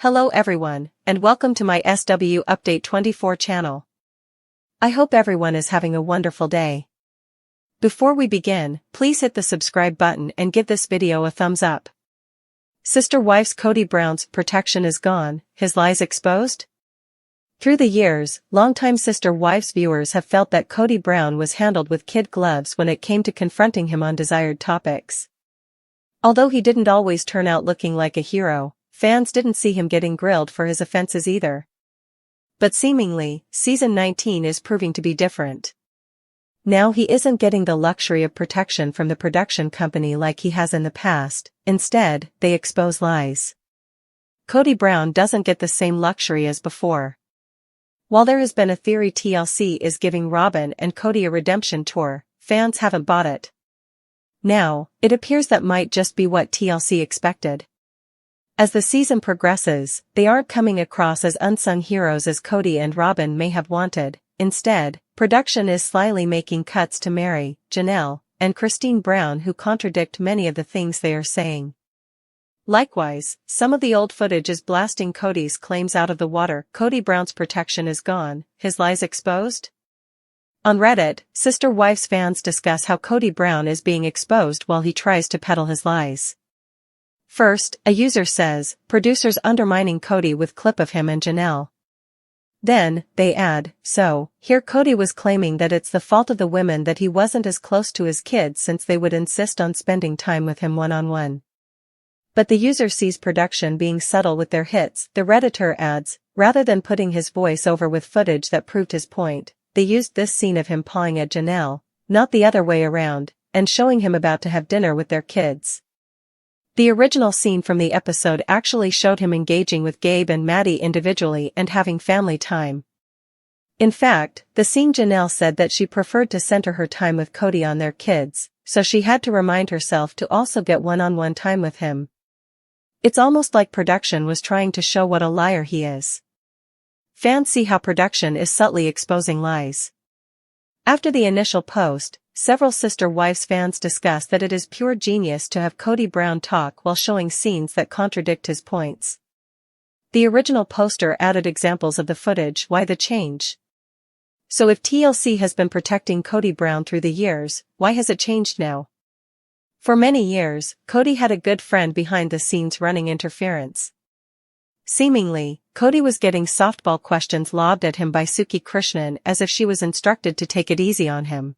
Hello everyone, and welcome to my SW Update 24 channel. I hope everyone is having a wonderful day. Before we begin, please hit the subscribe button and give this video a thumbs up. Sister Wife's Kody Brown's protection is gone, his lies exposed? Through the years, longtime Sister Wife's viewers have felt that Kody Brown was handled with kid gloves when it came to confronting him on desired topics. Although he didn't always turn out looking like a hero, fans didn't see him getting grilled for his offenses either. But seemingly, Season 19 is proving to be different. Now he isn't getting the luxury of protection from the production company like he has in the past. Instead, they expose lies. Kody Brown doesn't get the same luxury as before. While there has been a theory TLC is giving Robyn and Kody a redemption tour, fans haven't bought it. Now, it appears that might just be what TLC expected. As the season progresses, they aren't coming across as unsung heroes as Kody and Robyn may have wanted. Instead, production is slyly making cuts to Mary, Janelle, and Christine Brown who contradict many of the things they are saying. Likewise, some of the old footage is blasting Kody's claims out of the water. Kody Brown's protection is gone, his lies exposed? On Reddit, Sister Wife's fans discuss how Kody Brown is being exposed while he tries to peddle his lies. First, a user says, producers undermining Kody with clip of him and Janelle. Then, they add, so, here Kody was claiming that it's the fault of the women that he wasn't as close to his kids since they would insist on spending time with him one-on-one. But the user sees production being subtle with their hits. The Redditor adds, rather than putting his voice over with footage that proved his point, they used this scene of him pawing at Janelle, not the other way around, and showing him about to have dinner with their kids. The original scene from the episode actually showed him engaging with Gabe and Maddie individually and having family time. In fact, the scene Janelle said that she preferred to center her time with Kody on their kids, so she had to remind herself to also get one-on-one time with him. It's almost like production was trying to show what a liar he is. Fans see how production is subtly exposing lies. After the initial post, several Sister Wives fans discuss that it is pure genius to have Kody Brown talk while showing scenes that contradict his points. The original poster added examples of the footage. Why the change? So if TLC has been protecting Kody Brown through the years, why has it changed now? For many years, Kody had a good friend behind the scenes running interference. Seemingly, Kody was getting softball questions lobbed at him by Suki Krishnan as if she was instructed to take it easy on him.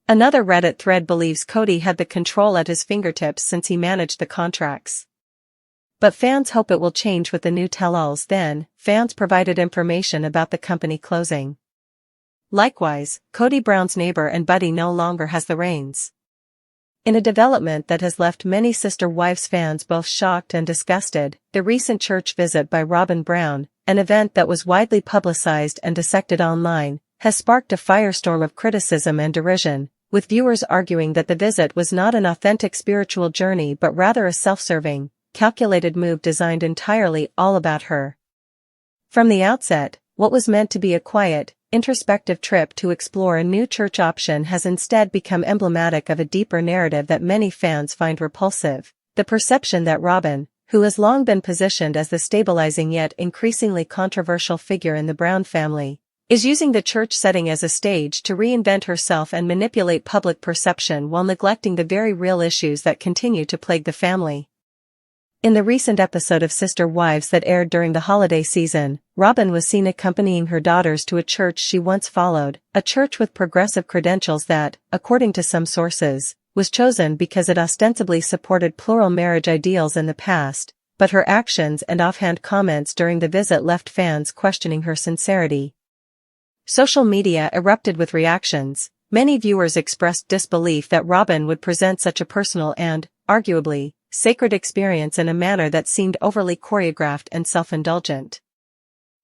Another Reddit thread believes Kody had the control at his fingertips since he managed the contracts. But fans hope it will change with the new tell-alls. Then, fans provided information about the company closing. Likewise, Kody Brown's neighbor and buddy no longer has the reins. In a development that has left many Sister Wives fans both shocked and disgusted, the recent church visit by Robyn Brown, an event that was widely publicized and dissected online, has sparked a firestorm of criticism and derision, with viewers arguing that the visit was not an authentic spiritual journey but rather a self-serving, calculated move designed entirely all about her. From the outset, what was meant to be a quiet, introspective trip to explore a new church option has instead become emblematic of a deeper narrative that many fans find repulsive: the perception that Robyn, who has long been positioned as the stabilizing yet increasingly controversial figure in the Brown family, is using the church setting as a stage to reinvent herself and manipulate public perception while neglecting the very real issues that continue to plague the family. In the recent episode of Sister Wives that aired during the holiday season, Robyn was seen accompanying her daughters to a church she once followed, a church with progressive credentials that, according to some sources, was chosen because it ostensibly supported plural marriage ideals in the past, but her actions and offhand comments during the visit left fans questioning her sincerity. Social media erupted with reactions. Many viewers expressed disbelief that Robyn would present such a personal and, arguably, sacred experience in a manner that seemed overly choreographed and self-indulgent.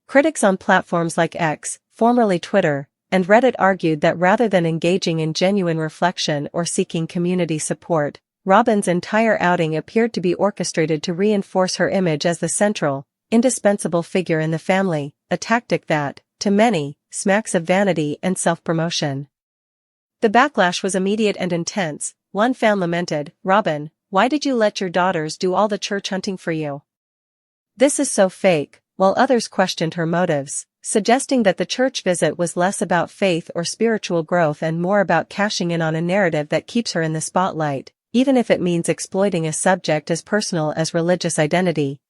Critics on platforms like X, formerly Twitter, and Reddit argued that rather than engaging in genuine reflection or seeking community support, Robyn's entire outing appeared to be orchestrated to reinforce her image as the central, indispensable figure in the family, a tactic that, to many, smacks of vanity and self-promotion. The backlash was immediate and intense. One fan lamented, "Robyn, why did you let your daughters do all the church hunting for you? This is so fake, while others questioned her motives, suggesting that the church visit was less about faith or spiritual growth and more about cashing in on a narrative that keeps her in the spotlight, even if it means exploiting a subject as personal as religious identity.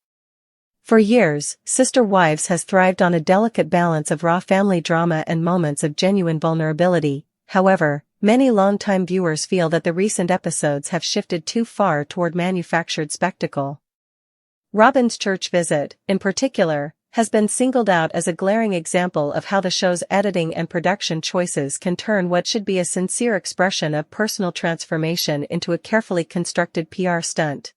For years, Sister Wives has thrived on a delicate balance of raw family drama and moments of genuine vulnerability. However, many longtime viewers feel that the recent episodes have shifted too far toward manufactured spectacle. Robyn's church visit, in particular, has been singled out as a glaring example of how the show's editing and production choices can turn what should be a sincere expression of personal transformation into a carefully constructed PR stunt.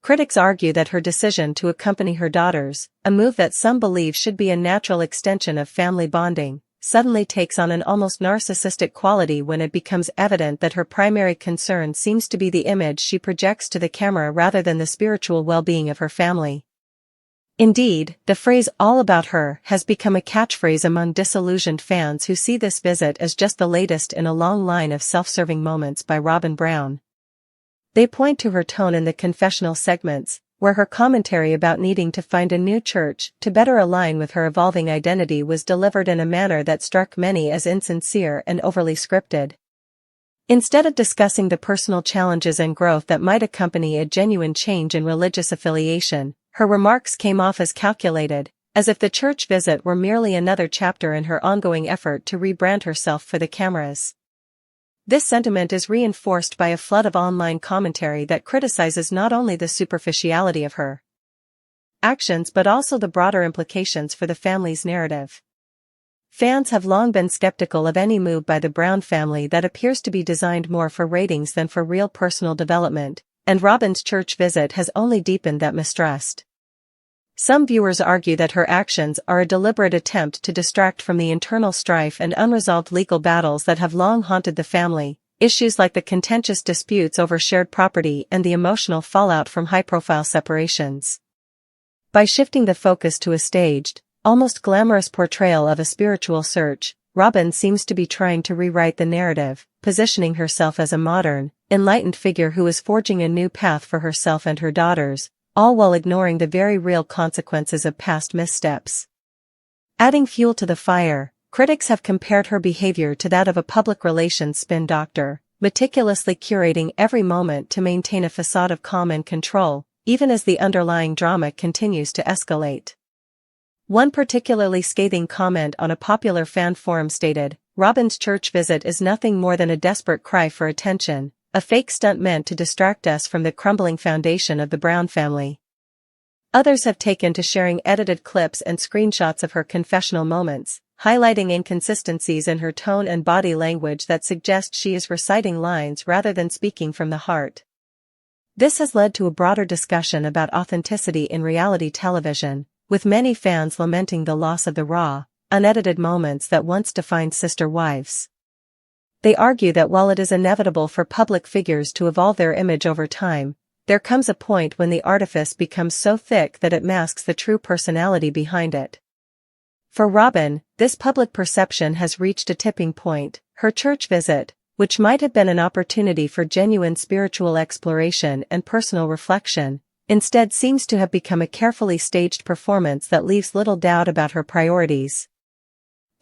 Critics argue that her decision to accompany her daughters, a move that some believe should be a natural extension of family bonding, suddenly takes on an almost narcissistic quality when it becomes evident that her primary concern seems to be the image she projects to the camera rather than the spiritual well-being of her family. Indeed, the phrase "all about her" has become a catchphrase among disillusioned fans who see this visit as just the latest in a long line of self-serving moments by Robyn Brown. They point to her tone in the confessional segments, where her commentary about needing to find a new church to better align with her evolving identity was delivered in a manner that struck many as insincere and overly scripted. Instead of discussing the personal challenges and growth that might accompany a genuine change in religious affiliation, her remarks came off as calculated, as if the church visit were merely another chapter in her ongoing effort to rebrand herself for the cameras. This sentiment is reinforced by a flood of online commentary that criticizes not only the superficiality of her actions but also the broader implications for the family's narrative. Fans have long been skeptical of any move by the Brown family that appears to be designed more for ratings than for real personal development, and Robyn's church visit has only deepened that mistrust. Some viewers argue that her actions are a deliberate attempt to distract from the internal strife and unresolved legal battles that have long haunted the family, issues like the contentious disputes over shared property and the emotional fallout from high-profile separations. By shifting the focus to a staged, almost glamorous portrayal of a spiritual search, Robyn seems to be trying to rewrite the narrative, positioning herself as a modern, enlightened figure who is forging a new path for herself and her daughters, all while ignoring the very real consequences of past missteps. Adding fuel to the fire, critics have compared her behavior to that of a public relations spin doctor, meticulously curating every moment to maintain a facade of calm and control, even as the underlying drama continues to escalate. One particularly scathing comment on a popular fan forum stated, "Robyn's church visit is nothing more than a desperate cry for attention, a fake stunt meant to distract us from the crumbling foundation of the Brown family." Others have taken to sharing edited clips and screenshots of her confessional moments, highlighting inconsistencies in her tone and body language that suggest she is reciting lines rather than speaking from the heart. This has led to a broader discussion about authenticity in reality television, with many fans lamenting the loss of the raw, unedited moments that once defined Sister Wives. They argue that while it is inevitable for public figures to evolve their image over time, there comes a point when the artifice becomes so thick that it masks the true personality behind it. For Robyn, this public perception has reached a tipping point. Her church visit, which might have been an opportunity for genuine spiritual exploration and personal reflection, instead seems to have become a carefully staged performance that leaves little doubt about her priorities.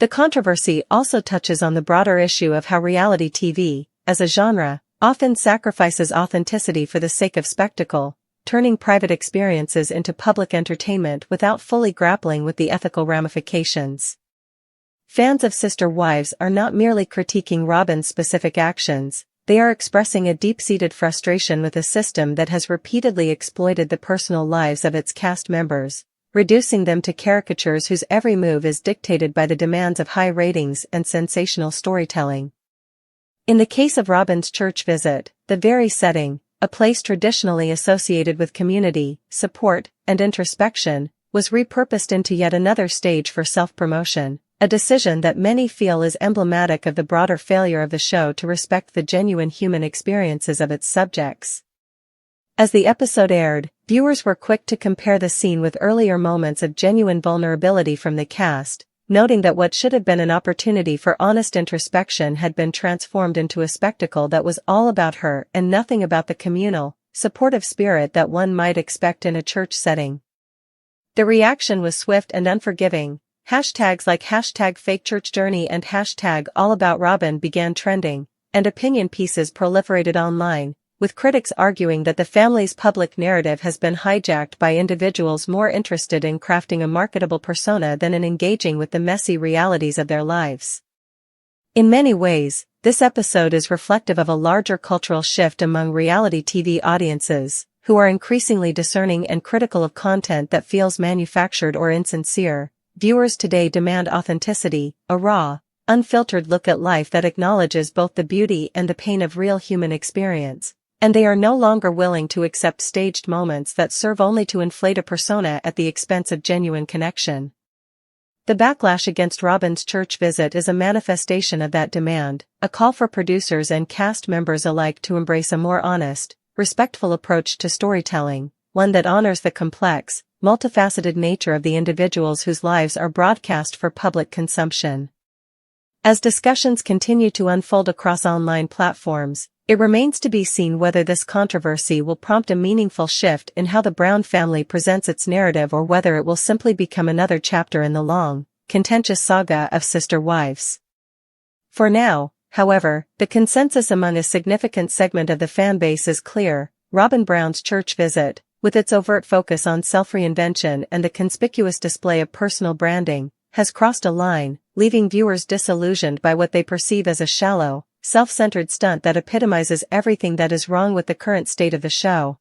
The controversy also touches on the broader issue of how reality TV, as a genre, often sacrifices authenticity for the sake of spectacle, turning private experiences into public entertainment without fully grappling with the ethical ramifications. Fans of Sister Wives are not merely critiquing Robyn's specific actions, they are expressing a deep-seated frustration with a system that has repeatedly exploited the personal lives of its cast members, reducing them to caricatures whose every move is dictated by the demands of high ratings and sensational storytelling. In the case of Robyn's church visit, the very setting, a place traditionally associated with community, support, and introspection, was repurposed into yet another stage for self-promotion, a decision that many feel is emblematic of the broader failure of the show to respect the genuine human experiences of its subjects. As the episode aired, viewers were quick to compare the scene with earlier moments of genuine vulnerability from the cast, noting that what should have been an opportunity for honest introspection had been transformed into a spectacle that was all about her and nothing about the communal, supportive spirit that one might expect in a church setting. The reaction was swift and unforgiving. Hashtags like #FakeChurchJourney and #AllAboutRobyn began trending, and opinion pieces proliferated online, with critics arguing that the family's public narrative has been hijacked by individuals more interested in crafting a marketable persona than in engaging with the messy realities of their lives. In many ways, this episode is reflective of a larger cultural shift among reality TV audiences, who are increasingly discerning and critical of content that feels manufactured or insincere. Viewers today demand authenticity, a raw, unfiltered look at life that acknowledges both the beauty and the pain of real human experience, and they are no longer willing to accept staged moments that serve only to inflate a persona at the expense of genuine connection. The backlash against Robyn's church visit is a manifestation of that demand, a call for producers and cast members alike to embrace a more honest, respectful approach to storytelling, one that honors the complex, multifaceted nature of the individuals whose lives are broadcast for public consumption. As discussions continue to unfold across online platforms, it remains to be seen whether this controversy will prompt a meaningful shift in how the Brown family presents its narrative or whether it will simply become another chapter in the long, contentious saga of sister wives. For now, however, the consensus among a significant segment of the fanbase is clear: Robyn Brown's church visit, with its overt focus on self-reinvention and the conspicuous display of personal branding, has crossed a line, leaving viewers disillusioned by what they perceive as a shallow, self-centered stunt that epitomizes everything that is wrong with the current state of the show.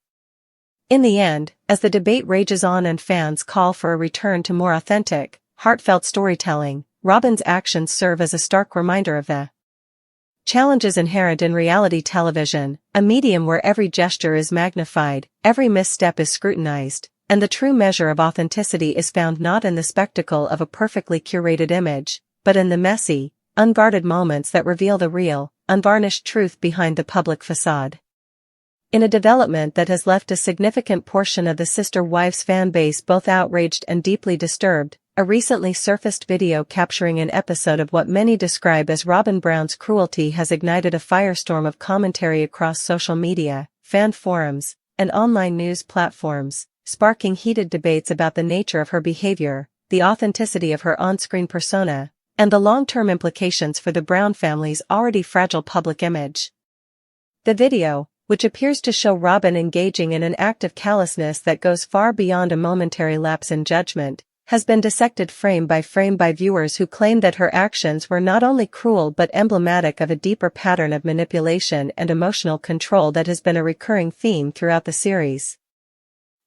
In the end, as the debate rages on and fans call for a return to more authentic, heartfelt storytelling, Robyn's actions serve as a stark reminder of the challenges inherent in reality television, a medium where every gesture is magnified, every misstep is scrutinized, and the true measure of authenticity is found not in the spectacle of a perfectly curated image, but in the messy, unguarded moments that reveal the real, unvarnished truth behind the public facade. In a development that has left a significant portion of the Sister Wives fanbase both outraged and deeply disturbed, a recently surfaced video capturing an episode of what many describe as Robyn Brown's cruelty has ignited a firestorm of commentary across social media, fan forums, and online news platforms, sparking heated debates about the nature of her behavior, the authenticity of her on-screen persona, and the long-term implications for the Brown family's already fragile public image. The video, which appears to show Robyn engaging in an act of callousness that goes far beyond a momentary lapse in judgment, has been dissected frame by viewers who claim that her actions were not only cruel but emblematic of a deeper pattern of manipulation and emotional control that has been a recurring theme throughout the series.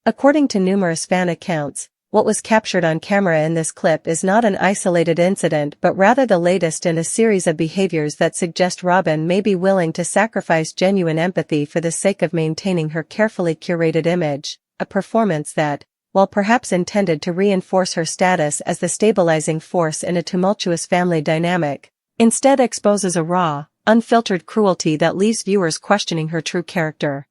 According to numerous fan accounts, what was captured on camera in this clip is not an isolated incident but rather the latest in a series of behaviors that suggest Robyn may be willing to sacrifice genuine empathy for the sake of maintaining her carefully curated image, a performance that, while perhaps intended to reinforce her status as the stabilizing force in a tumultuous family dynamic, instead exposes a raw, unfiltered cruelty that leaves viewers questioning her true character.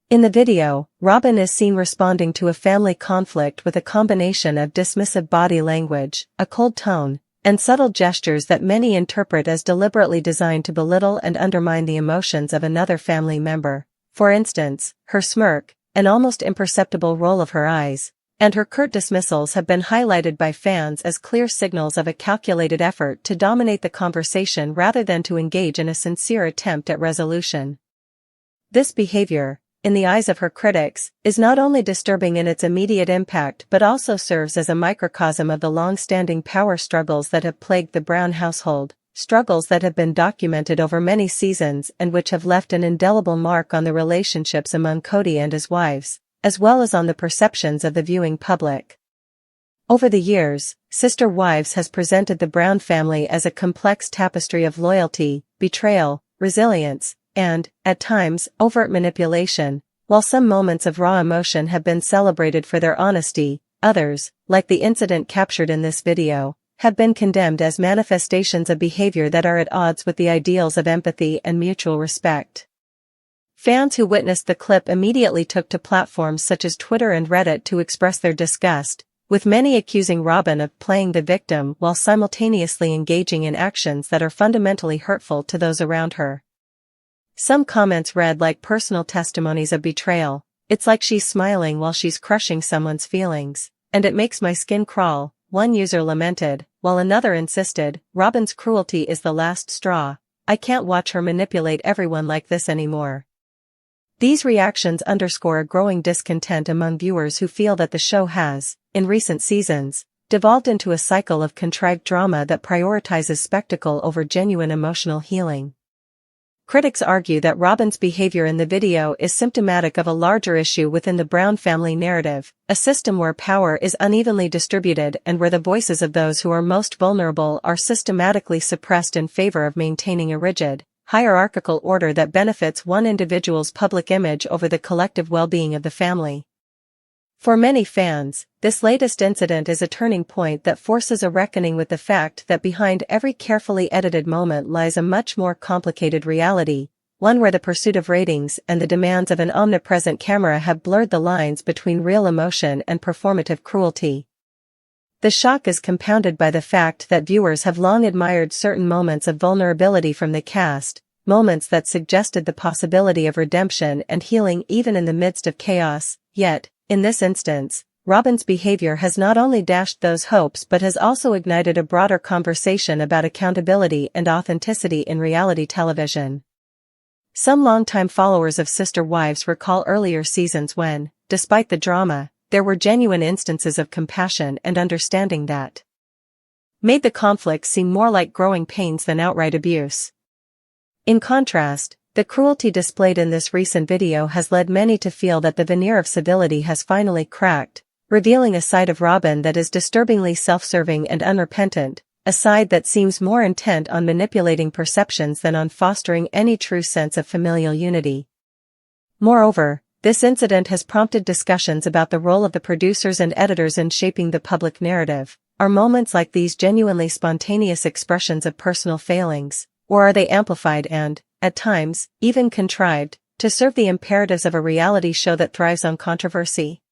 In the video, Robyn is seen responding to a family conflict with a combination of dismissive body language, a cold tone, and subtle gestures that many interpret as deliberately designed to belittle and undermine the emotions of another family member. For instance, her smirk, an almost imperceptible roll of her eyes, and her curt dismissals have been highlighted by fans as clear signals of a calculated effort to dominate the conversation rather than to engage in a sincere attempt at resolution. This behavior, in the eyes of her critics, is not only disturbing in its immediate impact but also serves as a microcosm of the long-standing power struggles that have plagued the Brown household, struggles that have been documented over many seasons and which have left an indelible mark on the relationships among Kody and his wives, as well as on the perceptions of the viewing public. Over the years, Sister Wives has presented the Brown family as a complex tapestry of loyalty, betrayal, resilience, and, at times, overt manipulation. While some moments of raw emotion have been celebrated for their honesty, others, like the incident captured in this video, have been condemned as manifestations of behavior that are at odds with the ideals of empathy and mutual respect. Fans who witnessed the clip immediately took to platforms such as Twitter and Reddit to express their disgust, with many accusing Robyn of playing the victim while simultaneously engaging in actions that are fundamentally hurtful to those around her. Some comments read like personal testimonies of betrayal. "It's like she's smiling while she's crushing someone's feelings," and it makes my skin crawl," one user lamented, while another insisted, "Robyn's cruelty is the last straw. I can't watch her manipulate everyone like this anymore." These reactions underscore a growing discontent among viewers who feel that the show has, in recent seasons, devolved into a cycle of contrived drama that prioritizes spectacle over genuine emotional healing. Critics argue that Robyn's behavior in the video is symptomatic of a larger issue within the Brown family narrative, a system where power is unevenly distributed and where the voices of those who are most vulnerable are systematically suppressed in favor of maintaining a rigid, hierarchical order that benefits one individual's public image over the collective well-being of the family. For many fans, this latest incident is a turning point that forces a reckoning with the fact that behind every carefully edited moment lies a much more complicated reality, one where the pursuit of ratings and the demands of an omnipresent camera have blurred the lines between real emotion and performative cruelty. The shock is compounded by the fact that viewers have long admired certain moments of vulnerability from the cast, moments that suggested the possibility of redemption and healing even in the midst of chaos, yet, in this instance, Robyn's behavior has not only dashed those hopes but has also ignited a broader conversation about accountability and authenticity in reality television. Some longtime followers of Sister Wives recall earlier seasons when, despite the drama, there were genuine instances of compassion and understanding that made the conflict seem more like growing pains than outright abuse. In contrast, the cruelty displayed in this recent video has led many to feel that the veneer of civility has finally cracked, revealing a side of Robyn that is disturbingly self-serving and unrepentant, a side that seems more intent on manipulating perceptions than on fostering any true sense of familial unity. Moreover, this incident has prompted discussions about the role of the producers and editors in shaping the public narrative. Are moments like these genuinely spontaneous expressions of personal failings, or are they amplified and, at times, even contrived, to serve the imperatives of a reality show that thrives on controversy?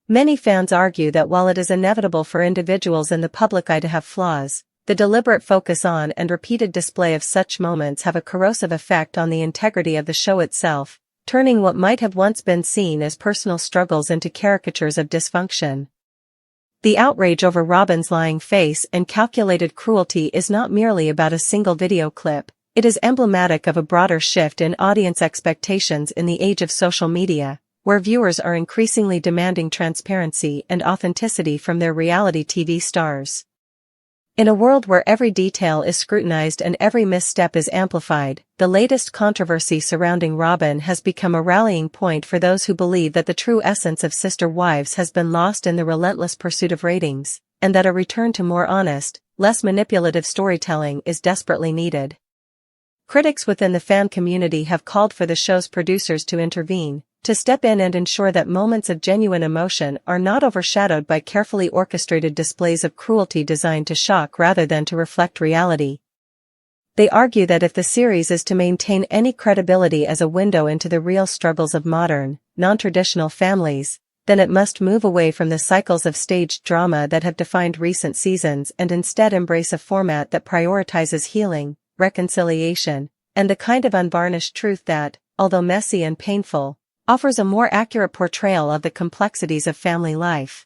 Many fans argue that while it is inevitable for individuals in the public eye to have flaws, the deliberate focus on and repeated display of such moments have a corrosive effect on the integrity of the show itself, turning what might have once been seen as personal struggles into caricatures of dysfunction. The outrage over Robyn's lying face and calculated cruelty is not merely about a single video clip. It is emblematic of a broader shift in audience expectations in the age of social media, where viewers are increasingly demanding transparency and authenticity from their reality TV stars. In a world where every detail is scrutinized and every misstep is amplified, the latest controversy surrounding Robyn has become a rallying point for those who believe that the true essence of Sister Wives has been lost in the relentless pursuit of ratings, and that a return to more honest, less manipulative storytelling is desperately needed. Critics within the fan community have called for the show's producers to intervene, to step in and ensure that moments of genuine emotion are not overshadowed by carefully orchestrated displays of cruelty designed to shock rather than to reflect reality. They argue that if the series is to maintain any credibility as a window into the real struggles of modern, non-traditional families, then it must move away from the cycles of staged drama that have defined recent seasons and instead embrace a format that prioritizes healing, reconciliation, and the kind of unvarnished truth that, although messy and painful, offers a more accurate portrayal of the complexities of family life.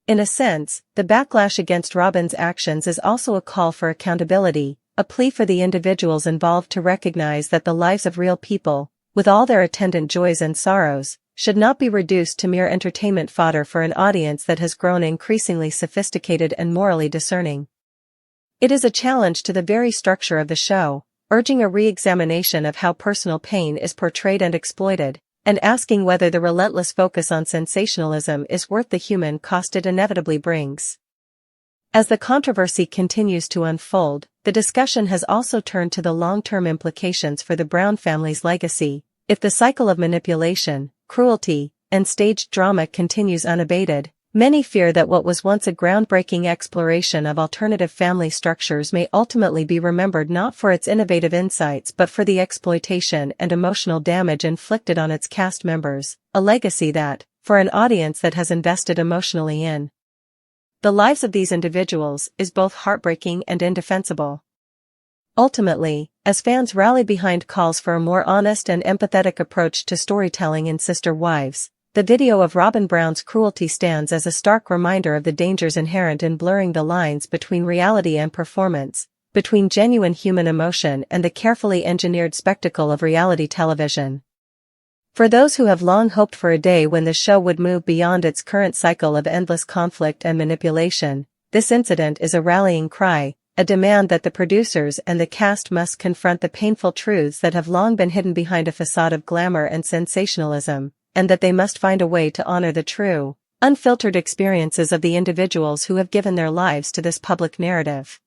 In a sense, the backlash against Robyn's actions is also a call for accountability, a plea for the individuals involved to recognize that the lives of real people, with all their attendant joys and sorrows, should not be reduced to mere entertainment fodder for an audience that has grown increasingly sophisticated and morally discerning. It is a challenge to the very structure of the show, urging a re-examination of how personal pain is portrayed and exploited, and asking whether the relentless focus on sensationalism is worth the human cost it inevitably brings. As the controversy continues to unfold, the discussion has also turned to the long-term implications for the Brown family's legacy. If the cycle of manipulation, cruelty, and staged drama continues unabated, many fear that what was once a groundbreaking exploration of alternative family structures may ultimately be remembered not for its innovative insights but for the exploitation and emotional damage inflicted on its cast members, a legacy that, for an audience that has invested emotionally in the lives of these individuals, is both heartbreaking and indefensible. Ultimately, as fans rally behind calls for a more honest and empathetic approach to storytelling in Sister Wives, The video of Robyn Brown's cruelty stands as a stark reminder of the dangers inherent in blurring the lines between reality and performance, between genuine human emotion and the carefully engineered spectacle of reality television. For those who have long hoped for a day when the show would move beyond its current cycle of endless conflict and manipulation, this incident is a rallying cry, a demand that the producers and the cast must confront the painful truths that have long been hidden behind a facade of glamour and sensationalism, and that they must find a way to honor the true, unfiltered experiences of the individuals who have given their lives to this public narrative.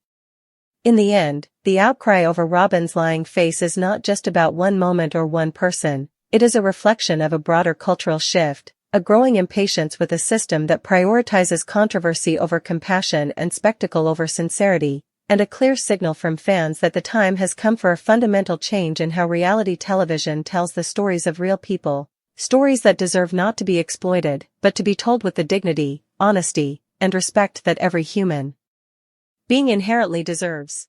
In the end, the outcry over Robyn's lying face is not just about one moment or one person. It is a reflection of a broader cultural shift, a growing impatience with a system that prioritizes controversy over compassion and spectacle over sincerity, and a clear signal from fans that the time has come for a fundamental change in how reality television tells the stories of real people, stories that deserve not to be exploited, but to be told with the dignity, honesty, and respect that every human being inherently deserves.